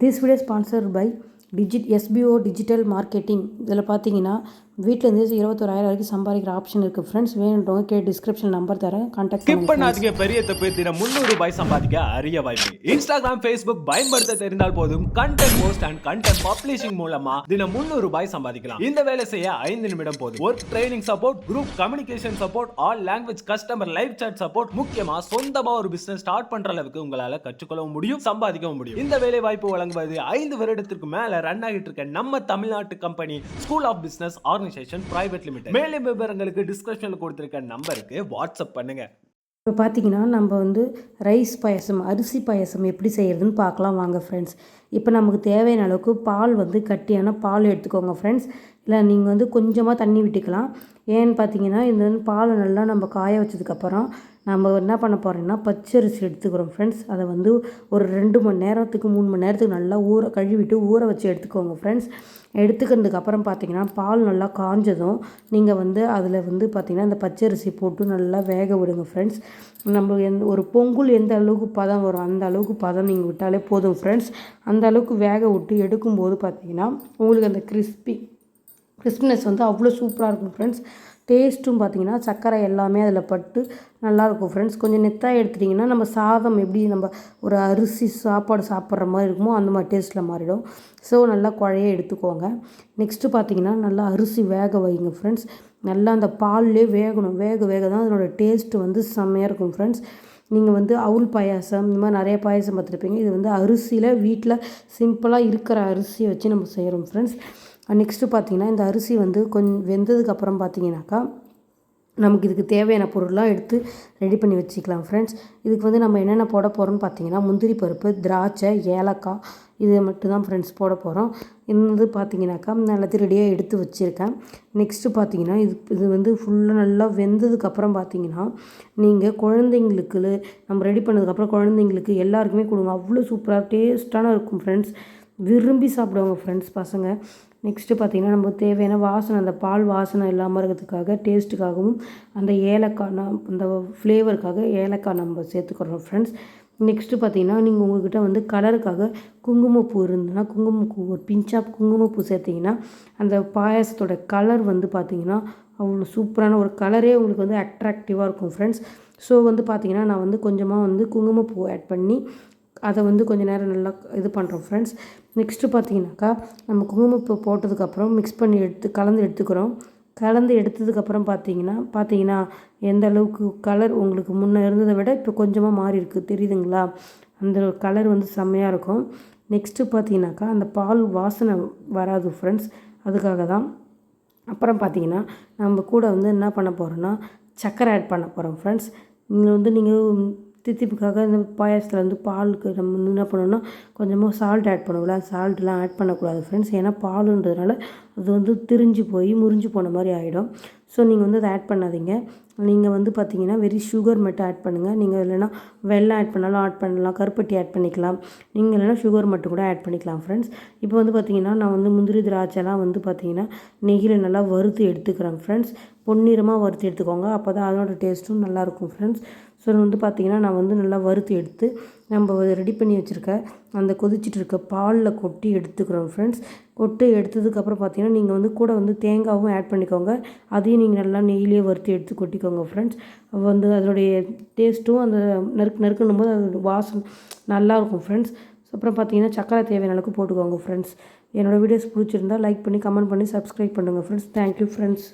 This video sponsored by SPO digital marketing. இதில் பார்த்தீங்கன்னா வீட்டிலேருந்து 21,000 வரைக்கும் சம்பாதிக்கிற ஆப்ஷன் இருக்குது ஃப்ரெண்ட்ஸ். வேணுன்றவங்க டிஸ்கிரிப்ஷன் நம்பர் தரேன், கான்டாக்ட் ஸ்கிப் பண்ணாதீங்க. பெரிய தப்பு. தினம் 300 ரூபாய் சம்பாதிக்க அரிய வாய்ப்பு. இன்ஸ்டாகிராம், ஃபேஸ்புக் பயன்படுத்த தெரிந்தால் போதும். Content post and content publishing மூலமா தினம் 300 ரூபாய் சம்பாதிக்கலாம். இந்த வேலை செய்ய 5 நிமிடம் போதும். Work training support, group communication support, all language customer live chat support, முக்கியமா சொந்தமா ஒரு பிசினஸ் ஸ்டார்ட் பண்ற அளவுக்கு உங்களால கற்றுக்கொள்ளவும் முடியும், சம்பாதிக்கவும் முடியும். இந்த வேலை வாய்ப்பு வழங்குவது 5 வருடத்திற்கு மேல ரன் ஆகிட்டு இருக்க நம்ம தமிழ்நாட்டு company school of business organisation private limited. மேலும் விவரங்களுக்கு டிஸ்கிரிப்ஷன்ல கொடுத்திருக்க நம்பருக்கு வாட்ஸ்அப் பண்ணுங்க. இப்போ பார்த்தீங்கன்னா நம்ம வந்து ரைஸ் பாயசம், அரிசி பாயசம் எப்படி செய்கிறதுன்னு பார்க்கலாம் வாங்க ஃப்ரெண்ட்ஸ். இப்போ நமக்கு தேவையான அளவுக்கு பால் வந்து கட்டியான பால் எடுத்துக்கோங்க ஃப்ரெண்ட்ஸ். இல்லை நீங்கள் வந்து கொஞ்சமாக தண்ணி விட்டுக்கலாம். ஏன்னு பார்த்தீங்கன்னா இந்த வந்து பாலை நல்லா நம்ம காய வச்சதுக்கப்புறம் நம்ம என்ன பண்ண போகிறோம்னா பச்சரிசி எடுத்துக்கிறோம் ஃப்ரெண்ட்ஸ். அதை வந்து ஒரு 2 மணி நேரத்துக்கு 3 மணி நேரத்துக்கு நல்லா கழுவிட்டு ஊற வச்சு எடுத்துக்கோங்க ஃப்ரெண்ட்ஸ். எடுத்துக்கிறதுக்கப்புறம் பார்த்தீங்கன்னா பால் நல்லா காஞ்சதும் நீங்கள் வந்து அதில் வந்து பார்த்திங்கன்னா இந்த பச்சரிசி போட்டு நல்லா வேக விடுங்க ஃப்ரெண்ட்ஸ். நம்ம ஒரு பொங்கல் எந்த அளவுக்கு பதம் வரும் அந்த அளவுக்கு பதம் நீங்கள் விட்டாலே போதும் ஃப்ரெண்ட்ஸ். அந்த அளவுக்கு வேக விட்டு எடுக்கும்போது பார்த்திங்கன்னா உங்களுக்கு அந்த கிறிஸ்பினஸ் வந்து அவ்வளோ சூப்பராக இருக்கும் ஃப்ரெண்ட்ஸ். டேஸ்ட்டும் பார்த்திங்கன்னா சர்க்கரை எல்லாமே அதில் பட்டு நல்லாயிருக்கும் ஃப்ரெண்ட்ஸ். கொஞ்சம் நெத்தாக எடுத்துட்டிங்கன்னா நம்ம சாதம் எப்படி நம்ம ஒரு அரிசி சாப்பாடு சாப்பிட்ற மாதிரி இருக்குமோ அந்த மாதிரி டேஸ்ட்டில் மாறிடும். ஸோ நல்லா குழைய எடுத்துக்கோங்க. நெக்ஸ்ட்டு பார்த்திங்கன்னா நல்லா அரிசி வேக வைங்க ஃப்ரெண்ட்ஸ். நல்லா அந்த பால்லே வேகணும். வேக தான் அதனோட டேஸ்ட்டு வந்து செம்மையாக இருக்கும் ஃப்ரெண்ட்ஸ். நீங்கள் வந்து அவுல் பாயாசம் இந்த மாதிரி நிறைய பாயாசம் பார்த்துருப்பீங்க. இது வந்து அரிசியில் வீட்டில் சிம்பிளாக இருக்கிற அரிசியை வச்சு நம்ம செய்கிறோம் ஃப்ரெண்ட்ஸ். நெக்ஸ்ட்டு பார்த்திங்கன்னா இந்த அரிசி வந்து கொஞ்சம் வெந்ததுக்கப்புறம் பார்த்திங்கனாக்கா நமக்கு இதுக்கு தேவையான பொருள்லாம் எடுத்து ரெடி பண்ணி வச்சுக்கலாம் ஃப்ரெண்ட்ஸ். இதுக்கு வந்து நம்ம என்னென்ன போட போகிறோம்னு பார்த்திங்கன்னா முந்திரி பருப்பு, திராட்சை, ஏலக்காய் இது மட்டும் தான் ஃப்ரெண்ட்ஸ் போட போகிறோம். இது பார்த்திங்கனாக்கா எல்லாத்தையும் ரெடியாக எடுத்து வச்சுருக்கேன். நெக்ஸ்ட்டு பார்த்திங்கன்னா இது வந்து ஃபுல்லாக நல்லா வெந்ததுக்கப்புறம் பார்த்திங்கன்னா நீங்கள் குழந்தைங்களுக்கு நம்ம ரெடி பண்ணதுக்கப்புறம் குழந்தைங்களுக்கு எல்லாருக்குமே கொடுங்க. அவ்வளோ சூப்பராக டேஸ்ட்டான இருக்கும் ஃப்ரெண்ட்ஸ். விரும்பி சாப்பிடுவாங்க ஃப்ரெண்ட்ஸ் பசங்க. நெக்ஸ்ட்டு பார்த்திங்கன்னா நம்ம தேவையான வாசனை, அந்த பால் வாசனை இல்லாமல் இருக்கிறதுக்காக டேஸ்ட்டுக்காகவும் அந்த ஏலக்காய் அந்த ஃப்ளேவருக்காக ஏலக்காய் நம்ம சேர்த்துக்கிறோம் ஃப்ரெண்ட்ஸ். நெக்ஸ்ட்டு பார்த்திங்கன்னா நீங்கள் உங்கள்கிட்ட வந்து கலருக்காக குங்குமப்பூ இருந்ததுன்னா குங்குமப்பூ ஒரு பிஞ்சாக குங்குமப்பூ சேர்த்திங்கன்னா அந்த பாயாசத்தோட கலர் வந்து பார்த்திங்கன்னா அவ்வளோ சூப்பரான ஒரு கலரே உங்களுக்கு வந்து அட்ராக்டிவாக இருக்கும் ஃப்ரெண்ட்ஸ். ஸோ வந்து பார்த்திங்கன்னா நான் வந்து கொஞ்சமாக வந்து குங்குமப்பூ ஆட் பண்ணி அதை வந்து கொஞ்சம் நேரம் நல்லா இது பண்ணுறோம் ஃப்ரெண்ட்ஸ். நெக்ஸ்ட்டு பார்த்திங்கனாக்கா நம்ம குங்குமப்பூ போட்டதுக்கப்புறம் மிக்ஸ் பண்ணி கலந்து எடுத்துக்கிறோம். கலந்து எடுத்ததுக்கப்புறம் பார்த்தீங்கன்னா எந்த அளவுக்கு கலர் உங்களுக்கு முன்னே இருந்ததை விட இப்போ கொஞ்சமாக மாறி இருக்குது தெரியுதுங்களா? அந்த கலர் வந்து செம்மையாக இருக்கும். நெக்ஸ்ட்டு பார்த்தீங்கன்னாக்கா அந்த பால் வாசனை வராது ஃப்ரெண்ட்ஸ், அதுக்காக தான். அப்புறம் பார்த்திங்கன்னா நம்ம கூட வந்து என்ன பண்ண போகிறோன்னா சர்க்கரை ஆட் பண்ண போகிறோம் ஃப்ரெண்ட்ஸ். நீங்கள் தித்திப்புக்காக இந்த பாயாசத்தில் வந்து பாலுக்கு நம்ம வந்து என்ன பண்ணணும்னா கொஞ்சமாக சால்ட் ஆட் பண்ணுவோம்ல, சால்ட்லாம் ஆட் பண்ணக்கூடாது ஃப்ரெண்ட்ஸ். ஏன்னா பாலுன்றதுனால அது வந்து திரிஞ்சு போய் முறிஞ்சு போன மாதிரி ஆகிடும். ஸோ நீங்கள் வந்து அதை ஆட் பண்ணாதீங்க. நீங்கள் வந்து பார்த்திங்கன்னா வெறும் சுகர் மட்டும் ஆட் பண்ணுங்கள். நீங்கள் இல்லைனா வெல்லம் ஆட் பண்ணாலும் ஆட் பண்ணலாம், கருப்பட்டி ஆட் பண்ணிக்கலாம். நீங்கள் இல்லைனா சுகர் மட்டும் கூட ஆட் பண்ணிக்கலாம் ஃப்ரெண்ட்ஸ். இப்போ வந்து பார்த்திங்கன்னா நான் வந்து முந்திரி திராட்சைலாம் வந்து பார்த்திங்கன்னா நெய்யில் நல்லா வறுத்து எடுத்துக்கிறேன் ஃப்ரெண்ட்ஸ். பொன்னிறமாக வறுத்து எடுத்துக்கோங்க, அப்போ தான் அதனோட டேஸ்ட்டும் நல்லாயிருக்கும் ஃப்ரெண்ட்ஸ். ஸோ வந்து பார்த்திங்கன்னா நான் வந்து நல்லா வறுத்து எடுத்து நம்ம ரெடி பண்ணி வச்சுருக்க அந்த கொதிச்சுட்டு இருக்க பாலில் கொட்டி எடுத்துக்கிறோம் ஃப்ரெண்ட்ஸ். எடுத்ததுக்கப்புறம் பார்த்திங்கன்னா நீங்கள் வந்து கூட வந்து தேங்காவும் ஆட் பண்ணிக்கோங்க. அதையும் நீங்கள் நல்லா நெய்யிலே வறுத்து எடுத்து கொட்டிக்கோங்க ஃப்ரெண்ட்ஸ். வந்து அதனுடைய டேஸ்ட்டும் அந்த நறுக்கணும் போது அது வாசம் நல்லாயிருக்கும் ஃப்ரெண்ட்ஸ். அப்புறம் பார்த்திங்கன்னா சக்கரை தேவையான அளவுக்கு போட்டுக்கோங்க ஃப்ரெண்ட்ஸ். என்னோடய வீடியோஸ் பிடிச்சிருந்தால் லைக் பண்ணி கமெண்ட் பண்ணி சப்ஸ்கிரைப் பண்ணுங்கள் ஃப்ரெண்ட்ஸ். Thank you friends.